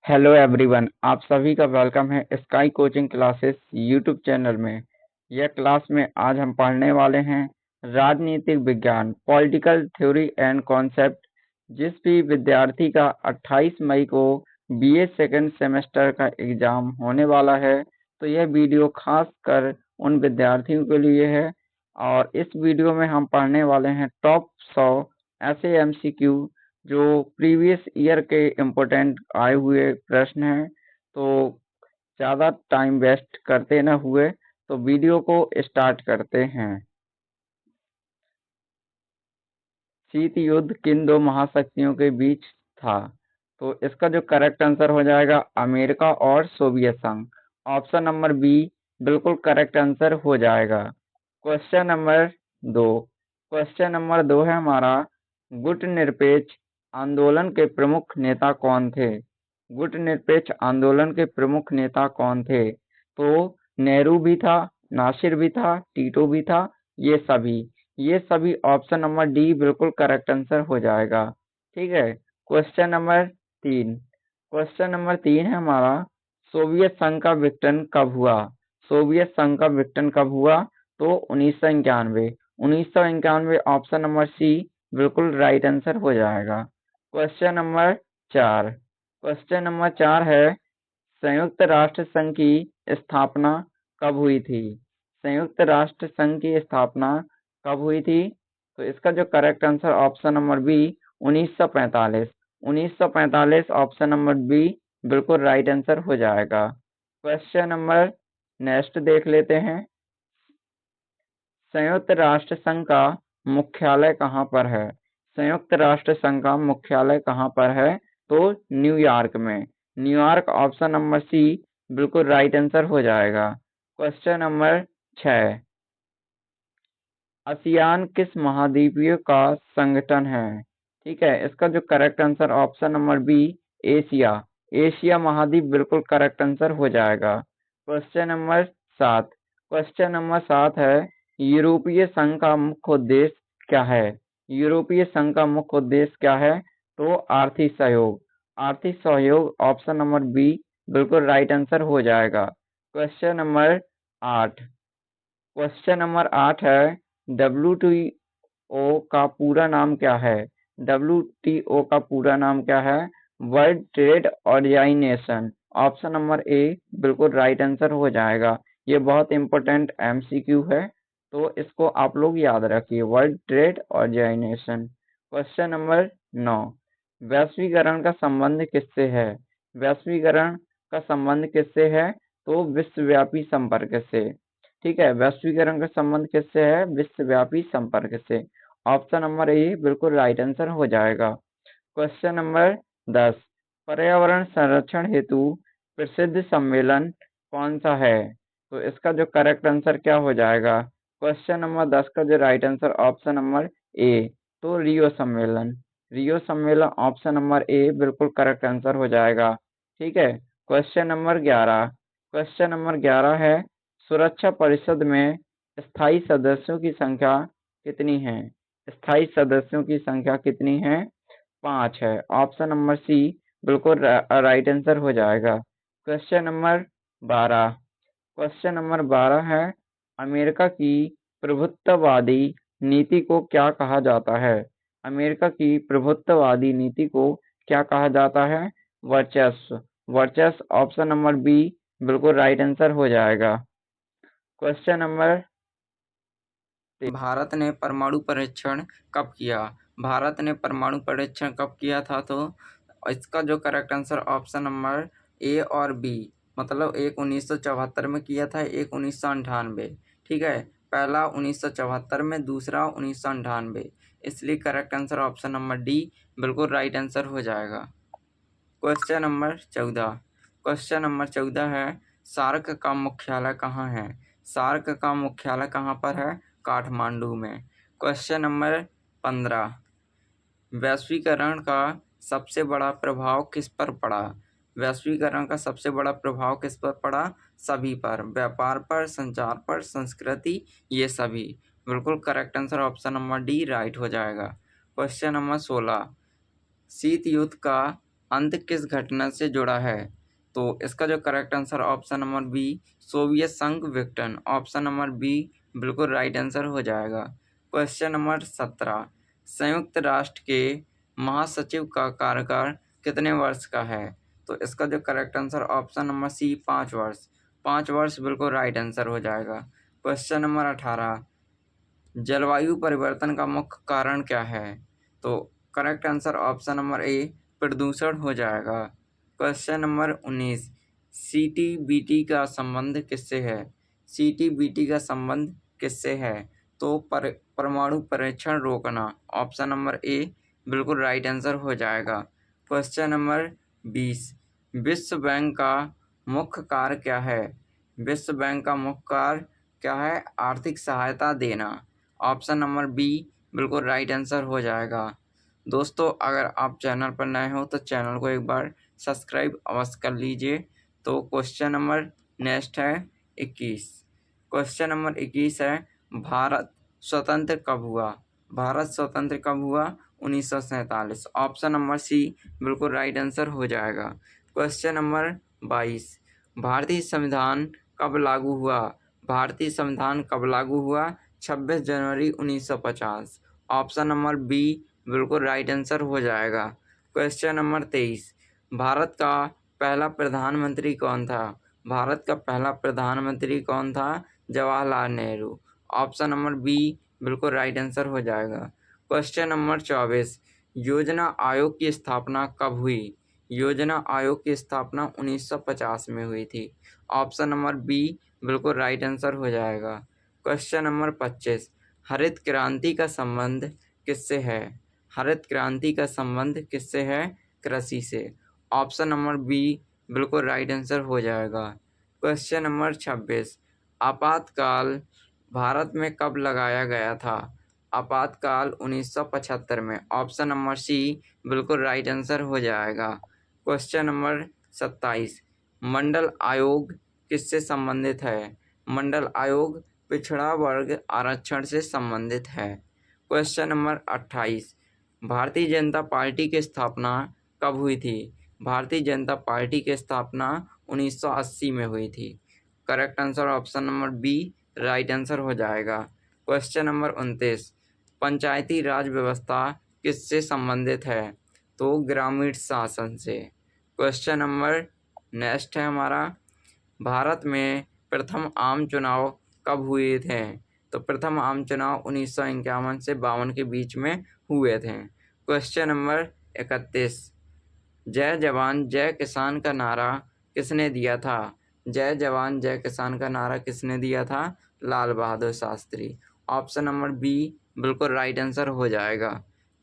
Hello everyone, आप सभी का वेलकम है sky coaching classes YouTube channel में। यह क्लास में आज हम पढ़ने वाले हैं राजनीतिक विज्ञान, पॉलिटिकल थ्योरी एंड कॉन्सेप्ट। जिस भी विद्यार्थी का 28 मई को बीए सेकेंड सेमेस्टर का एग्जाम होने वाला है, तो यह वीडियो खास कर उन विद्यार्थियों के लिए है। और इस वीडियो में हम पढ़ने वाले हैं टॉप 100 ऐसे एमसीक्यू जो प्रीवियस ईयर के इम्पोर्टेंट आए हुए प्रश्न हैं। तो ज़्यादा टाइम वेस्ट करते न हुए तो वीडियो को स्टार्ट करते हैं। शीत युद्ध किन दो महाशक्तियों के बीच था? तो इसका जो करेक्ट आंसर हो जाएगा अमेरिका और सोवियत संघ। ऑप्शन नंबर बी बिल्कुल करेक्ट आंसर हो जाएगा। Question number 2। क्वेश्चन नंबर 2 है हमारा, गुटनिरपेक्ष आंदोलन के प्रमुख नेता कौन थे? गुटनिरपेक्ष आंदोलन के प्रमुख नेता कौन थे? तो नेहरू भी था, नासिर भी था, टीटो भी था, ये सभी ऑप्शन नंबर डी बिल्कुल करेक्ट आंसर हो जाएगा। ठीक है। Question number 3। क्वेश्चन नंबर 3 है हमारा, सोवियत संघ का विघटन कब हुआ? सोवियत संघ का विघटन कब हुआ? तो 1991। 1991 ऑप्शन नंबर सी बिल्कुल राइट आंसर हो जाएगा। Question number 4। क्वेश्चन नंबर 4 है, संयुक्त राष्ट्र संघ की स्थापना कब हुई थी? संयुक्त राष्ट्र संघ की स्थापना कब हुई थी? तो इसका जो correct answer option number B 1945। 1945 option number B बिल्कुल राइट आंसर हो जाएगा। क्वेश्चन नंबर नेक्स्ट देख लेते हैं। संयुक्त राष्ट्र संघ का मुख्यालय कहाँ पर है? संयुक्त राष्ट्र संघ का मुख्यालय कहाँ पर है? तो न्यूयॉर्क में। न्यूयॉर्क ऑप्शन नंबर सी बिल्कुल राइट आंसर हो जाएगा। Question number 6। आसियान किस महाद्वीपीय का संगठन है? ठीक है, इसका जो correct answer option number B Asia. Asia महाद्वीप बिल्कुल करेक्ट आंसर हो जाएगा। Question number 7। क्वेश्चन नंबर 7 है, यूरोपीय संघ का मुख्य उद्देश्य क्या है? यूरोपीय संघ का मुख्य उद्देश्य क्या है? तो आर्थिक सहयोग। आर्थिक सहयोग ऑप्शन नंबर बी बिल्कुल राइट आंसर हो जाएगा। Question number 8। क्वेश्चन नंबर 8 है, डब्ल्यूटीओ का पूरा नाम क्या है? डब्ल्यूटीओ का पूरा नाम क्या है? World trade organisation. Option number A बिल्कुल राइट आंसर हो जाएगा। ये बहुत इंपॉर्टेंट एमसीक्यू है, तो इसको आप लोग याद रखिए, world trade organisation. Question number 9। वैश्वीकरण का संबंध किससे है? वैश्वीकरण का संबंध किससे है? तो विश्वव्यापी संपर्क से। ठीक है, वैश्वीकरण का संबंध किससे है? विश्वव्यापी संपर्क से। ऑप्शन नंबर ए बिल्कुल राइट आंसर हो जाएगा। Question number 10। पर्यावरण संरक्षण हेतु प्रसिद्ध सम्मेलन कौन सा है? तो इसका जो करेक्ट आंसर क्या हो जाएगा? क्वेश्चन नंबर 10 का जो राइट आंसर ऑप्शन नंबर ए, तो रियो सम्मेलन। रियो सम्मेलन ऑप्शन नंबर ए बिल्कुल करेक्ट आंसर हो जाएगा। ठीक है। Question number 11। क्वेश्चन नंबर 11 है, सुरक्षा परिषद में स्थायी सदस्यों की संख्या कितनी है? स्थायी सदस्यों की संख्या कितनी है? 5 है। ऑप्शन नंबर सी बिल्कुल राइट आंसर हो जाएगा। Question number 12। क्वेश्चन नंबर 12 है, अमेरिका की प्रभुत्ववादी नीति को क्या कहा जाता है? अमेरिका की प्रभुत्ववादी नीति को क्या कहा जाता है? वर्चस्व। वर्चस्व ऑप्शन नंबर बी बिल्कुल राइट आंसर हो जाएगा। Question number. भारत ने परमाणु परीक्षण कब किया? भारत ने परमाणु परीक्षण कब किया था? तो इसका जो करेक्ट आंसर ऑप्शन नंबर ए और बी, मतलब एक 1974 में किया था, एक 1998। ठीक है, पहला 1974 में, दूसरा 1998। इसलिए correct answer option number D बिल्कुल राइट आंसर हो जाएगा। Question number 14। क्वेश्चन नंबर 14 है, सार्क का मुख्यालय कहाँ है? सार्क का मुख्यालय कहाँ पर है? काठमांडू में। Question number 15। वैश्वीकरण का सबसे बड़ा प्रभाव किस पर पड़ा? वैश्वीकरण का सबसे बड़ा प्रभाव किस पर पड़ा? सभी पर, व्यापार पर, संचार पर, संस्कृति, ये सभी। बिल्कुल correct answer option number D right हो जाएगा। Question number 16। शीत युद्ध का अंत किस घटना से जुड़ा है? तो इसका जो correct answer option number B Soviet संघ विघटन, ऑप्शन नंबर बी बिल्कुल राइट आंसर हो जाएगा। क्वेश्चन नंबर 17, संयुक्त राष्ट्र के महासचिव का कार्यकाल कितने वर्ष का है? तो इसका जो correct answer option number C 5 वर्ष, 5 वर्ष बिल्कुल राइट आंसर हो जाएगा। क्वेश्चन नंबर 18, जलवायु परिवर्तन का मुख्य कारण क्या है? तो करेक्ट आंसर ऑप्शन नंबर ए प्रदूषण हो जाएगा। क्वेश्चन नंबर 19, सीटीबीटी का संबंध किससे है? सीटीबीटी का संबंध किससे है? तो परमाणु परीक्षण रोकना, ऑप्शन नंबर ए बिल्कुल राइट आंसर हो जाएगा। क्वेश्चन नंबर 20, विश्व बैंक का मुख्य कार्य क्या है? विश्व बैंक का मुख्य कार्य क्या है? आर्थिक सहायता देना, ऑप्शन नंबर बी बिल्कुल राइट आंसर हो जाएगा। दोस्तों, अगर आप चैनल पर नए हो तो चैनल को एक बार सब्सक्राइब अवश्य कर लीजिए। तो क्वेश्चन नंबर नेक्स्ट है 21। क्वेश्चन नंबर 21 है, भारत स्वतंत्र कब हुआ? भारत स्वतंत्र कब हुआ? 1947, ऑप्शन नंबर सी बिल्कुल राइट आंसर हो जाएगा। क्वेश्चन नंबर 22, भारतीय संविधान कब लागू हुआ? भारतीय संविधान कब लागू हुआ? 26 जनवरी 1950, ऑप्शन नंबर बी बिल्कुल राइट आंसर हो जाएगा। क्वेश्चन नंबर 23, भारत का पहला प्रधानमंत्री कौन था? भारत का पहला प्रधानमंत्री कौन था? Jawaharlal Nehru, option number B बिल्कुल राइट आंसर हो जाएगा। क्वेश्चन नंबर 24, योजना आयोग की स्थापना कब हुई? योजना आयोग की स्थापना 1950 में हुई थी, ऑप्शन नंबर बी बिल्कुल राइट आंसर हो जाएगा। क्वेश्चन नंबर 25, हरित क्रांति का संबंध किससे है? हरित क्रांति का संबंध किससे है? कृषि से, ऑप्शन नंबर बी बिल्कुल राइट आंसर हो जाएगा। क्वेश्चन नंबर 26, आपातकाल भारत में कब लगाया गया था? आपातकाल 1975 में, ऑप्शन नंबर सी बिल्कुल राइट आंसर हो जाएगा। क्वेश्चन नंबर 27, मंडल आयोग किससे संबंधित है? मंडल आयोग पिछड़ा वर्ग आरक्षण से संबंधित है। Question number 28, Bharatiya Janata party की स्थापना कब हुई थी? भारतीय जनता पार्टी की स्थापना 1980 में हुई थी। Correct answer option number B right answer हो जाएगा। क्वेश्चन नंबर 29, पंचायती राज व्यवस्था किससे संबंधित है? तो ग्रामीण शासन से। क्वेश्चन नंबर नेक्स्ट है हमारा, भारत में प्रथम आम चुनाव कब हुए थे? तो प्रथम आम चुनाव 1951 से 52 के बीच में हुए थे। क्वेश्चन नंबर 31, जय जवान जय किसान का नारा किसने दिया था? जय जवान जय किसान का नारा किसने दिया था? Lal Bahadur Shastri, option number B बिल्कुल राइट आंसर हो जाएगा।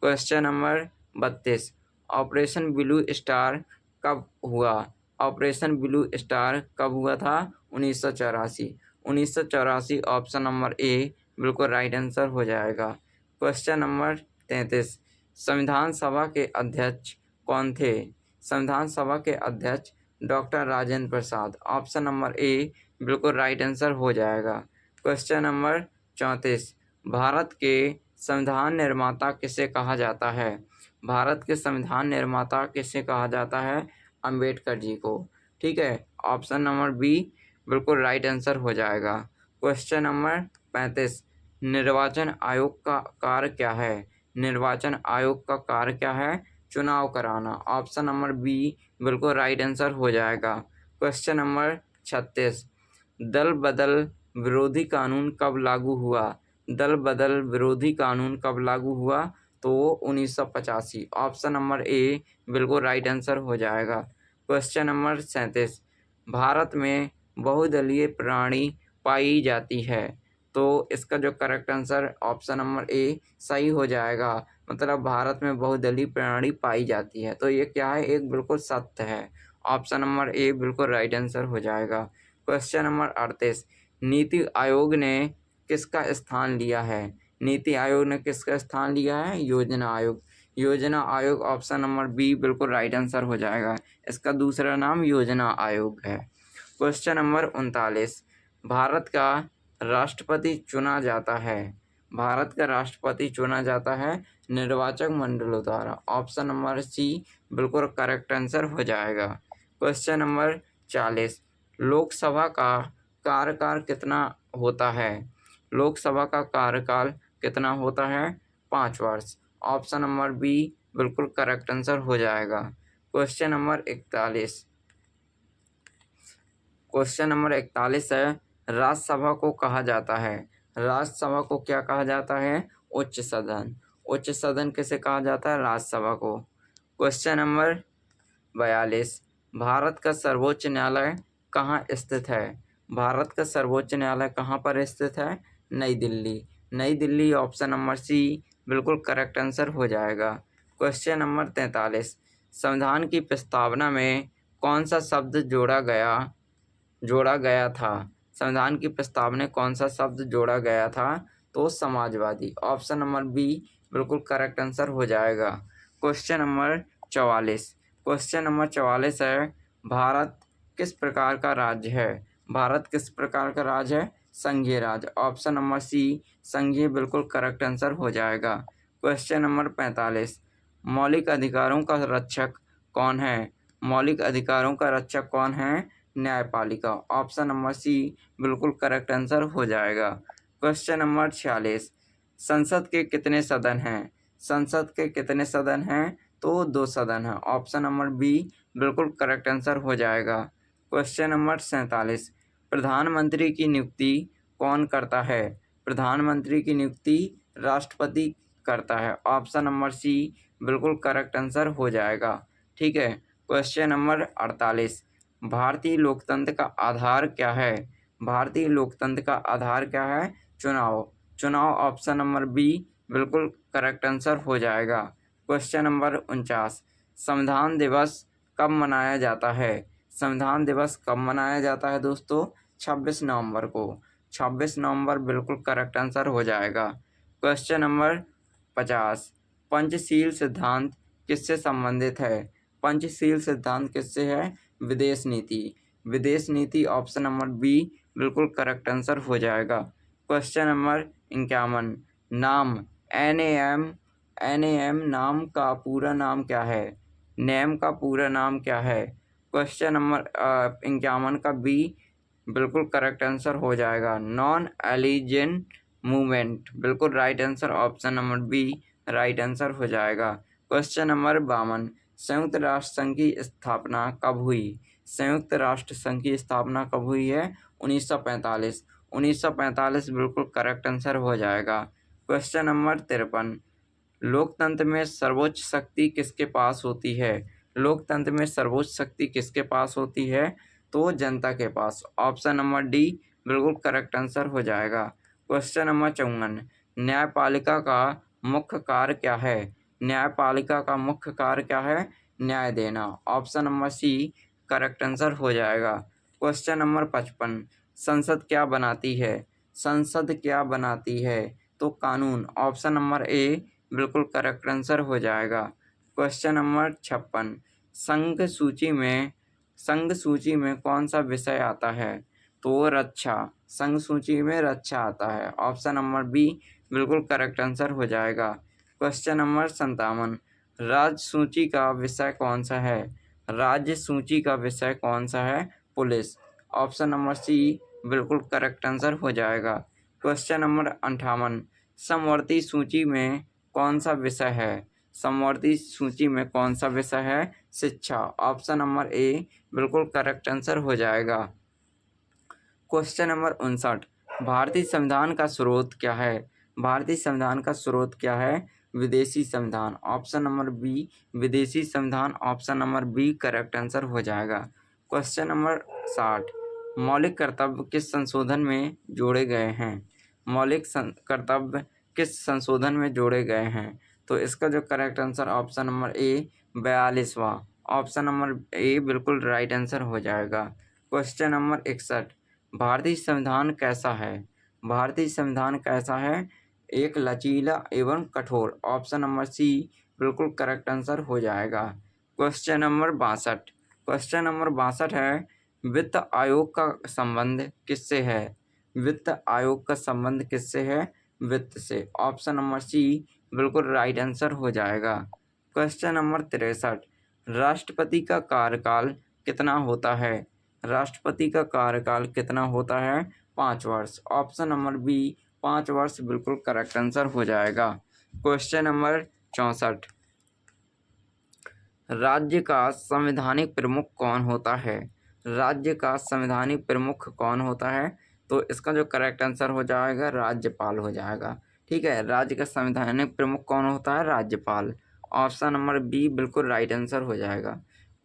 Question number 32, operation blue star कब हुआ? ऑपरेशन ब्लू स्टार कब हुआ था? 1984, 1984, ऑप्शन नंबर ए बिल्कुल राइट आंसर हो जाएगा। क्वेश्चन नंबर 33, संविधान सभा के अध्यक्ष कौन थे? संविधान सभा के अध्यक्ष doctor Rajendra Prasad, option number A बिल्कुल राइट आंसर हो जाएगा। क्वेश्चन नंबर 34, भारत के संविधान निर्माता किसे कहा जाता है? भारत के संविधान निर्माता किसे कहा जाता है? अंबेडकर जी को। ठीक है, ऑप्शन नंबर बी बिल्कुल राइट आंसर हो जाएगा। क्वेश्चन नंबर 35, निर्वाचन आयोग का कार्य क्या है? निर्वाचन आयोग का कार्य क्या है? चुनाव कराना, ऑप्शन नंबर बी बिल्कुल राइट आंसर हो जाएगा। क्वेश्चन नंबर 36, दल बदल विरोधी कानून कब लागू हुआ? दल बदल विरोधी कानून कब लागू हुआ? तो 1985, ऑप्शन नंबर ए बिल्कुल राइट आंसर हो जाएगा। क्वेश्चन नंबर 37, भारत में बहुदलीय प्रणाली पाई जाती है, तो इसका जो करेक्ट आंसर ऑप्शन नंबर ए सही हो जाएगा। मतलब भारत में बहुदलीय प्रणाली पाई जाती है, तो ये क्या है? एक बिल्कुल सत्य है, ऑप्शन नंबर ए बिल्कुल राइट आंसर हो जाएगा। क्वेश्चन नंबर 38, नीति आयोग ने किसका स्थान लिया है? नीति आयोग ने किसका स्थान लिया है? योजना आयोग, योजना आयोग, ऑप्शन नंबर बी बिल्कुल राइट आंसर हो जाएगा। इसका दूसरा नाम योजना आयोग है। क्वेश्चन नंबर 39, भारत का राष्ट्रपति चुना जाता है, भारत का राष्ट्रपति चुना जाता है निर्वाचक मंडलों द्वारा। ऑप्शन नंबर सी बिल्कुल करेक्ट आंसर हो जाएगा। क्वेश्चन नंबर 40, लोकसभा का कार्यकाल कितना होता है? लोकसभा का कार्यकाल कितना होता है? 5 वर्ष। ऑप्शन नंबर बी बिल्कुल करेक्ट आंसर हो जाएगा। क्वेश्चन नंबर 41, क्वेश्चन नंबर 41 है, राज्यसभा को कहा जाता है? राज्यसभा को क्या कहा जाता है? उच्च सदन। उच्च सदन किसे कहा जाता है? राज्यसभा को। क्वेश्चन नंबर 42, भारत का सर्वोच्च न्यायालय कहाँ स्थित है? भारत का सर्वोच्च न्यायालय कहाँ पर स्थित है? नई दिल्ली। नई दिल्ली ऑप्शन नंबर सी बिल्कुल करेक्ट आंसर हो जाएगा। क्वेश्चन नंबर 43, संविधान की प्रस्तावना में कौन सा शब्द जोड़ा गया था? संविधान की प्रस्तावना में कौन सा शब्द जोड़ा गया था? तो समाजवादी। ऑप्शन नंबर बी बिल्कुल करेक्ट आंसर हो जाएगा। क्वेश्चन नंबर 44, क्वेश्चन नंबर 44 है, भारत किस प्रकार का राज्य है? भारत किस प्रकार का राज्य है? संघीय राज्य। ऑप्शन नंबर सी संघीय बिल्कुल करेक्ट आंसर हो जाएगा। क्वेश्चन नंबर 45, मौलिक अधिकारों का रक्षक कौन है? मौलिक अधिकारों का रक्षक कौन है? न्यायपालिका। ऑप्शन नंबर सी बिल्कुल करेक्ट आंसर हो जाएगा। क्वेश्चन नंबर 46, संसद के कितने सदन हैं? संसद के कितने सदन हैं? तो 2 सदन हैं। ऑप्शन नंबर बी बिल्कुल करेक्ट आंसर हो जाएगा। क्वेश्चन नंबर 47, प्रधानमंत्री की नियुक्ति कौन करता है? प्रधानमंत्री की नियुक्ति राष्ट्रपति करता है। ऑप्शन नंबर सी बिल्कुल करेक्ट आंसर हो जाएगा। ठीक है। क्वेश्चन नंबर 48, भारतीय लोकतंत्र का आधार क्या है? भारतीय लोकतंत्र का आधार क्या है? चुनाव। चुनाव ऑप्शन नंबर बी बिल्कुल करेक्ट आंसर हो जाएगा। क्वेश्चन नंबर 49, संविधान दिवस कब मनाया जाता है? संविधान दिवस कब मनाया जाता है दोस्तों? 26 नवंबर को। 26 नवंबर बिल्कुल करेक्ट आंसर हो जाएगा। क्वेश्चन नंबर 50, पंचशील सिद्धांत किससे संबंधित है? पंचशील सिद्धांत किससे है? विदेश नीति। विदेश नीति ऑप्शन नंबर बी बिल्कुल करेक्ट आंसर हो जाएगा। क्वेश्चन नंबर 51, नाम NAM नाम का पूरा नाम क्या है? नेम का पूरा नाम क्या है? क्वेश्चन नंबर 51 का बी बिल्कुल करेक्ट आंसर हो जाएगा। नॉन एलिजेंट मूवमेंट बिल्कुल right answer. Option number B right answer हो जाएगा। क्वेश्चन नंबर 52, संयुक्त राष्ट्र संघ की स्थापना कब हुई? संयुक्त राष्ट्र संघ की स्थापना कब हुई है? 1945। 1945 बिल्कुल करेक्ट आंसर हो जाएगा। क्वेश्चन नंबर 53, लोकतंत्र में सर्वोच्च शक्ति किसके पास होती है? लोकतंत्र में सर्वोच्च शक्ति किसके पास होती है? तो जनता के पास। ऑप्शन नंबर डी बिल्कुल करेक्ट आंसर हो जाएगा। क्वेश्चन नंबर 54, न्यायपालिका का मुख्य कार्य क्या है? न्यायपालिका का मुख्य कार्य क्या है? न्याय देना। Option number C correct answer हो जाएगा। क्वेश्चन नंबर 55, संसद क्या बनाती है? संसद क्या बनाती है? तो कानून। ऑप्शन नंबर ए बिल्कुल करेक्ट आंसर हो जाएगा। क्वेश्चन नंबर 56, संघ सूची में कौन सा विषय आता है? तो रक्षा। संघ सूची में रक्षा आता है। ऑप्शन नंबर बी बिल्कुल करेक्ट आंसर हो जाएगा। क्वेश्चन नंबर 57, राज्य सूची का विषय कौन सा है? राज्य सूची का विषय कौन सा है? पुलिस। ऑप्शन नंबर सी बिल्कुल करेक्ट आंसर हो जाएगा। क्वेश्चन नंबर 58, समवर्ती सूची में कौन सा विषय है? समवर्ती सूची में कौन सा विषय है? शिक्षा। ऑप्शन नंबर ए बिल्कुल करेक्ट आंसर हो जाएगा। क्वेश्चन नंबर 59, भारतीय संविधान का स्रोत क्या है? भारतीय संविधान का स्रोत क्या है? विदेशी संविधान। ऑप्शन नंबर बी विदेशी संविधान। Option number B correct answer हो जाएगा। क्वेश्चन नंबर 60, मौलिक कर्तव्य किस संशोधन में जोड़े गए हैं? मौलिक कर्तव्य किस संशोधन में जोड़े गए हैं? तो इसका जो correct answer option number A 42वां। ऑप्शन नंबर ए बिल्कुल राइट आंसर हो जाएगा। क्वेश्चन नंबर 61, भारतीय संविधान कैसा है? भारतीय संविधान कैसा है? एक लचीला एवं कठोर। ऑप्शन नंबर सी बिल्कुल करेक्ट आंसर हो जाएगा। क्वेश्चन नंबर 62, क्वेश्चन नंबर 62 है, वित्त आयोग का संबंध किससे है? वित्त आयोग का संबंध किससे है? वित्त से। ऑप्शन नंबर सी बिल्कुल राइट आंसर हो जाएगा। क्वेश्चन नंबर 63, राष्ट्रपति का कार्यकाल कितना होता है? राष्ट्रपति का कार्यकाल कितना होता है? 5 वर्ष। ऑप्शन नंबर बी 5 वर्ष बिल्कुल करेक्ट आंसर हो जाएगा। क्वेश्चन नंबर 64, राज्य का संवैधानिक प्रमुख कौन होता है? राज्य का संवैधानिक प्रमुख कौन होता है? तो इसका जो करेक्ट आंसर हो जाएगा राज्यपाल हो जाएगा। ठीक है, राज्य का संवैधानिक प्रमुख कौन होता है? राज्यपाल। ऑप्शन नंबर बी बिल्कुल राइट आंसर हो जाएगा।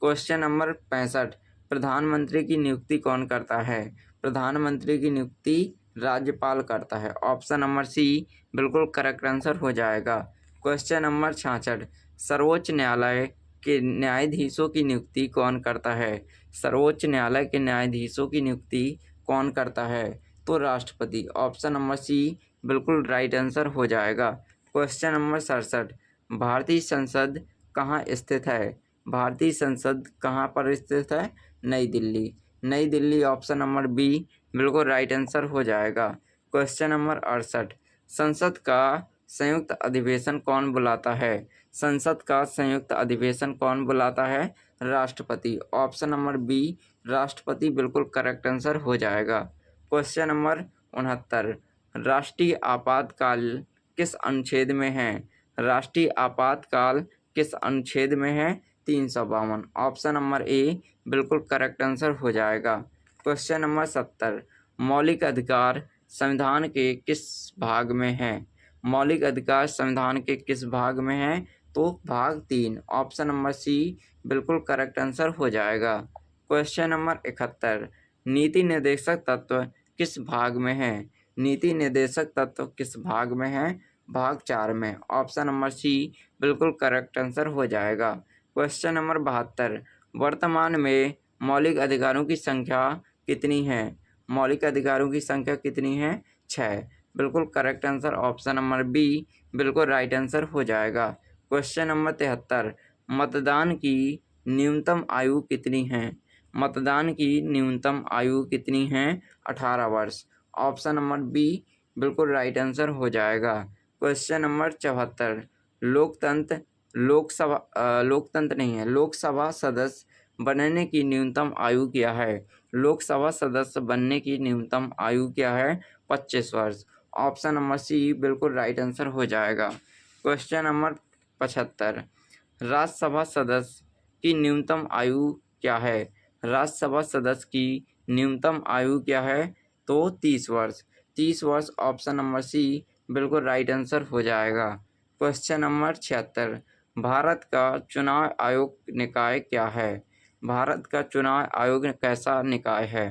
क्वेश्चन नंबर 65, प्रधानमंत्री की नियुक्ति कौन करता है? प्रधानमंत्री की नियुक्ति राज्यपाल करता है। ऑप्शन नंबर सी बिल्कुल करेक्ट आंसर हो जाएगा। क्वेश्चन नंबर 66, सर्वोच्च न्यायालय के न्यायाधीशों की नियुक्ति कौन करता है? सर्वोच्च न्यायालय के न्यायाधीशों की नियुक्ति कौन करता है? तो राष्ट्रपति। ऑप्शन नंबर सी बिल्कुल राइट आंसर हो जाएगा। क्वेश्चन नंबर 67, भारतीय संसद कहाँ स्थित है? भारतीय संसद कहाँ पर स्थित है? नई दिल्ली। नई दिल्ली। ऑप्शन नंबर बी बिल्कुल राइट आंसर हो जाएगा। क्वेश्चन नंबर 68, संसद का संयुक्त अधिवेशन कौन बुलाता है? संसद का संयुक्त अधिवेशन कौन बुलाता है? राष्ट्रपति। ऑप्शन नंबर बी राष्ट्रपति बिल्कुल करेक्ट आंसर हो जाएगा। क्वेश्चन नंबर 69, राष्ट्रीय आपातकाल किस अनुच्छेद में है? राष्ट्रीय आपातकाल किस अनुच्छेद में है? 352। ऑप्शन नंबर ए बिल्कुल करेक्ट आंसर हो जाएगा। क्वेश्चन नंबर 70, मौलिक अधिकार संविधान के किस भाग में है? मौलिक अधिकार संविधान के किस भाग में है? तो भाग 3। ऑप्शन नंबर सी बिल्कुल करेक्ट आंसर हो जाएगा। क्वेश्चन नंबर 71, नीति निर्देशक तत्व किस भाग में है? नीति निर्देशक तत्व किस भाग में है? भाग 4 में। ऑप्शन नंबर सी बिल्कुल करेक्ट आंसर हो जाएगा। क्वेश्चन नंबर 72, वर्तमान में मौलिक अधिकारों की संख्या कितनी है? मौलिक अधिकारों की संख्या कितनी है? 6। बिल्कुल correct answer option number B बिल्कुल राइट आंसर हो जाएगा। क्वेश्चन नंबर 73, मतदान की न्यूनतम आयु कितनी है? मतदान की न्यूनतम आयु कितनी है? 18 वर्ष। ऑप्शन नंबर बी बिल्कुल राइट आंसर हो जाएगा। क्वेश्चन नंबर 74, लोकतंत्र लोकतंत्र नहीं है, लोकसभा सदस्य बनने की न्यूनतम आयु क्या है? लोकसभा सदस्य बनने की न्यूनतम आयु क्या है? 25 वर्ष। ऑप्शन नंबर सी बिल्कुल राइट आंसर हो जाएगा। क्वेश्चन नंबर 75, राज्यसभा सदस्य की न्यूनतम आयु क्या है? राज्यसभा सदस्य की न्यूनतम आयु क्या है? तो 30 वर्ष। 30 वर्ष। ऑप्शन नंबर सी बिल्कुल राइट आंसर हो जाएगा। क्वेश्चन नंबर 76, भारत का चुनाव आयोग निकाय क्या है? भारत का चुनाव आयोग कैसा निकाय है?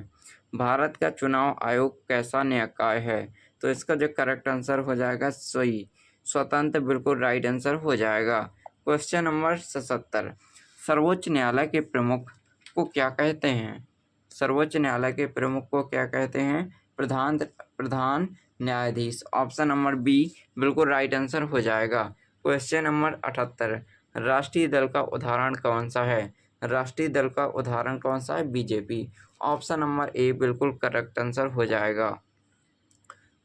भारत का चुनाव आयोग कैसा निकाय है? तो इसका जो करेक्ट आंसर हो जाएगा सही, स्वतंत्र बिल्कुल राइट आंसर हो जाएगा। क्वेश्चन नंबर 77, सर्वोच्च न्यायालय के प्रमुख को क्या कहते हैं? सर्वोच्च न्यायालय के प्रमुख को क्या कहते हैं? प्रधान न्यायाधीश। ऑप्शन नंबर बी बिल्कुल राइट आंसर हो जाएगा। क्वेश्चन नंबर 78, राष्ट्रीय दल का उदाहरण कौन सा है? राष्ट्रीय दल का उदाहरण कौन सा है? बीजेपी। ऑप्शन नंबर ए बिल्कुल करेक्ट आंसर हो जाएगा।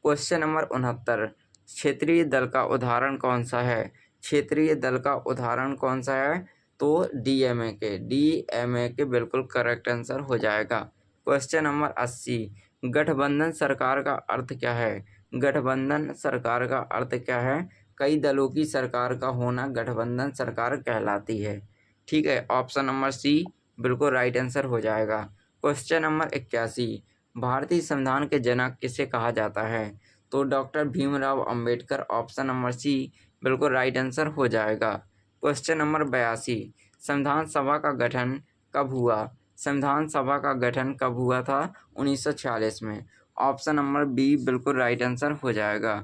क्वेश्चन नंबर 69, क्षेत्रीय दल का उदाहरण कौन सा है? क्षेत्रीय दल का उदाहरण कौन सा है? तो डीएमए के बिल्कुल करेक्ट आंसर हो जाएगा। क्वेश्चन नंबर 80, गठबंधन सरकार का अर्थ क्या है? गठबंधन सरकार का अर्थ क्या है? कई दलों की सरकार का होना गठबंधन सरकार कहलाती है। ठीक है, ऑप्शन नंबर सी बिल्कुल राइट आंसर हो जाएगा। क्वेश्चन नंबर 81, भारतीय संविधान के जनक किसे कहा जाता है? तो doctor Bhimrao Ambedkar. Option number C बिल्कुल राइट आंसर हो जाएगा। क्वेश्चन नंबर 82, संविधान सभा का गठन कब हुआ? संविधान सभा का गठन कब हुआ था? 1946 में। ऑप्शन नंबर बी बिल्कुल राइट आंसर हो जाएगा।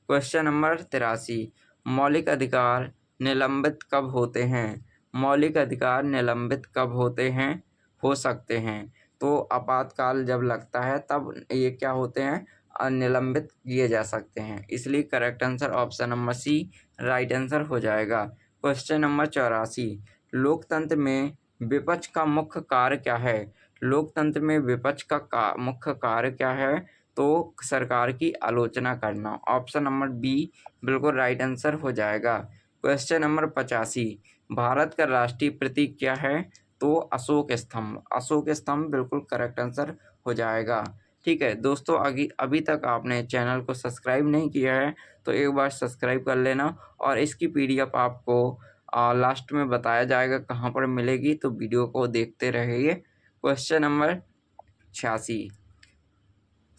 क्वेश्चन नंबर 83, मौलिक अधिकार निलंबित कब होते हैं? मौलिक अधिकार निलंबित कब होते हैं? हो सकते हैं। तो आपातकाल जब लगता है तब ये क्या होते हैं? निलंबित किए जा सकते हैं। इसलिए correct answer option number C right answer हो जाएगा। क्वेश्चन नंबर 84, लोकतंत्र में विपक्ष का मुख्य कार्य क्या है? लोकतंत्र में विपक्ष का मुख्य कार्य क्या है? तो सरकार की आलोचना करना। ऑप्शन नंबर बी बिल्कुल राइट आंसर हो जाएगा। क्वेश्चन नंबर 85, भारत का राष्ट्रीय प्रतीक क्या है? तो अशोक स्तंभ। अशोक स्तंभ बिल्कुल करेक्ट आंसर हो जाएगा। ठीक है दोस्तों, अभी तक आपने चैनल को सब्सक्राइब नहीं किया है तो एक बार सब्सक्राइब कर लेना, और इसकी पीडीएफ आपको लास्ट में बताया जाएगा कहाँ पर मिलेगी, तो वीडियो को देखते रहिए। क्वेश्चन नंबर 86,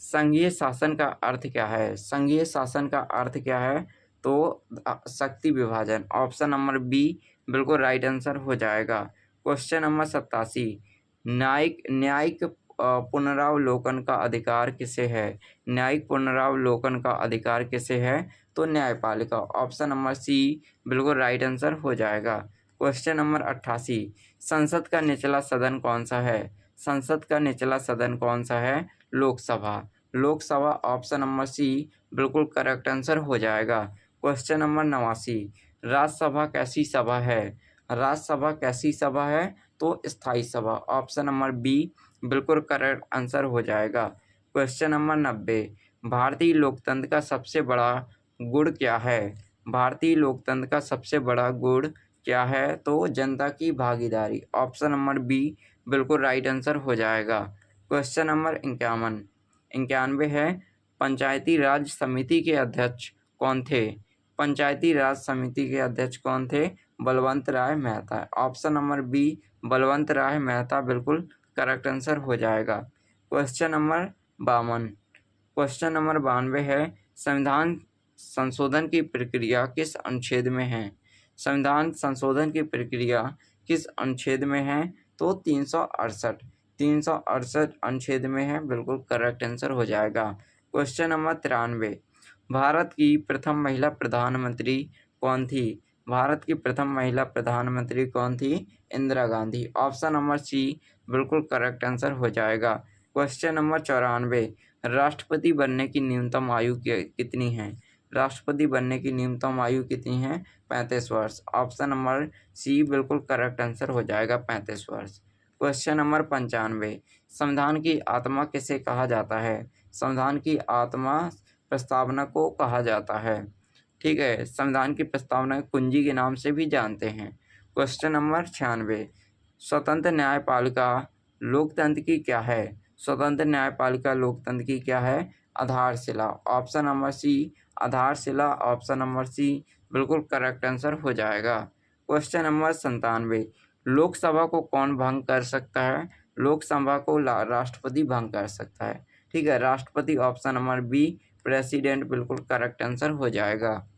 संघीय शासन का अर्थ क्या है? संघीय शासन का अर्थ क्या है? तो शक्ति विभाजन। ऑप्शन नंबर बी बिल्कुल राइट आंसर हो जाएगा। क्वेश्चन नंबर 87, न्यायिक पुनरावलोकन का अधिकार किसे है? न्यायिक पुनरावलोकन का अधिकार किसे है? तो न्यायपालिका। ऑप्शन नंबर सी बिल्कुल राइट आंसर हो जाएगा। क्वेश्चन नंबर 88, संसद का निचला सदन कौन सा है? संसद का निचला सदन कौन सा है? Lok Sabha. Lok Sabha. Option number C बिल्कुल करेक्ट आंसर हो जाएगा। क्वेश्चन नंबर 89, राज्यसभा कैसी सभा है? राज्यसभा कैसी सभा है? तो स्थायी सभा। ऑप्शन नंबर बी बिल्कुल करेक्ट आंसर हो जाएगा। क्वेश्चन नंबर 90, भारतीय लोकतंत्र का सबसे बड़ा गुण क्या है? भारतीय लोकतंत्र का सबसे बड़ा गुण क्या है? तो जनता की भागीदारी। ऑप्शन नंबर बी बिल्कुल राइट आंसर हो जाएगा। क्वेश्चन नंबर 91 है, पंचायती राज समिति के अध्यक्ष कौन थे? पंचायती राज समिति के अध्यक्ष कौन थे? Balwant Rai Mehta. Option number B Balwant Rai Mehta बिल्कुल करेक्ट आंसर हो जाएगा। क्वेश्चन नंबर 92 है, संविधान संशोधन की प्रक्रिया किस अनुच्छेद में है? संविधान संशोधन की प्रक्रिया किस अनुच्छेद में है? तो 368 अनुच्छेद में है, बिल्कुल करेक्ट आंसर हो जाएगा। क्वेश्चन नंबर 93, भारत की प्रथम महिला प्रधानमंत्री कौन थी? भारत की प्रथम महिला प्रधानमंत्री कौन थी? Indira Gandhi. Option number C बिल्कुल करेक्ट आंसर हो जाएगा। क्वेश्चन नंबर 94, राष्ट्रपति बनने की न्यूनतम आयु कितनी है? राष्ट्रपति बनने की न्यूनतम आयु कितनी है? 35 वर्ष। ऑप्शन नंबर सी बिल्कुल करेक्ट आंसर हो जाएगा, 35 वर्ष। क्वेश्चन नंबर 95, संविधान की आत्मा किसे कहा जाता है? संविधान की आत्मा प्रस्तावना को कहा जाता है। ठीक है, संविधान की प्रस्तावना कुंजी के नाम से भी जानते हैं। क्वेश्चन नंबर 96, स्वतंत्र न्यायपालिका लोकतंत्र की क्या है? स्वतंत्र न्यायपालिका लोकतंत्र की क्या है? आधारशिला। ऑप्शन नंबर सी आधारशिला। ऑप्शन नंबर सी बिल्कुल करेक्ट आंसर हो जाएगा। क्वेश्चन नंबर 97, लोकसभा को कौन भंग कर सकता है? लोकसभा को राष्ट्रपति भंग कर सकता है। ठीक है, राष्ट्रपति। ऑप्शन नंबर बी प्रेसिडेंट बिल्कुल करेक्ट आंसर हो जाएगा।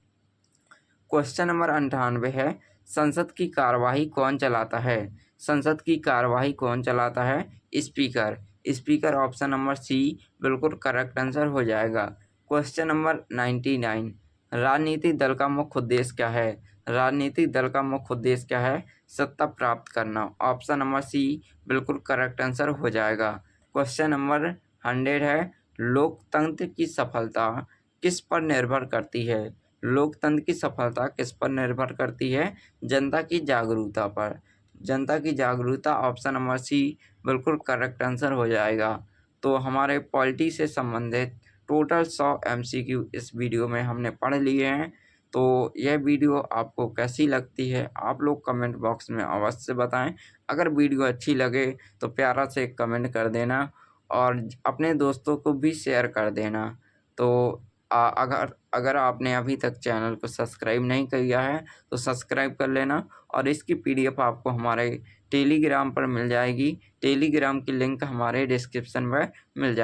क्वेश्चन नंबर 98 है, संसद की कार्यवाही कौन चलाता है? संसद की कार्यवाही कौन चलाता है? Speaker. Speaker. Option number C बिल्कुल करेक्ट आंसर हो जाएगा। क्वेश्चन नंबर 99, राजनीतिक दल का मुख्य उद्देश्य क्या है? राजनीतिक दल का मुख्य उद्देश्य क्या है? सत्ता प्राप्त करना। ऑप्शन नंबर सी बिल्कुल करेक्ट आंसर हो जाएगा। क्वेश्चन नंबर 100 है, लोकतंत्र की सफलता किस पर निर्भर करती है? लोकतंत्र की सफलता किस पर निर्भर करती है? जनता की जागरूकता पर। जनता की जागरूकता। ऑप्शन नंबर सी बिल्कुल करेक्ट आंसर हो जाएगा। तो हमारे पॉलिटी से संबंधित टोटल 100 MCQ इस वीडियो में हमने पढ़ लिए हैं। तो यह वीडियो आपको कैसी लगती है आप लोग कमेंट बॉक्स में अवश्य बताएं। अगर वीडियो अच्छी लगे तो प्यारा से एक कमेंट कर देना और अपने दोस्तों को भी शेयर कर देना। तो अगर आपने अभी तक चैनल को सब्सक्राइब नहीं किया है तो सब्सक्राइब कर लेना, और इसकी पीडीएफ आपको हमारे टेलीग्राम पर मिल जाएगी। टेलीग्राम की लिंक हमारे डिस्क्रिप्शन में मिल जाएगी।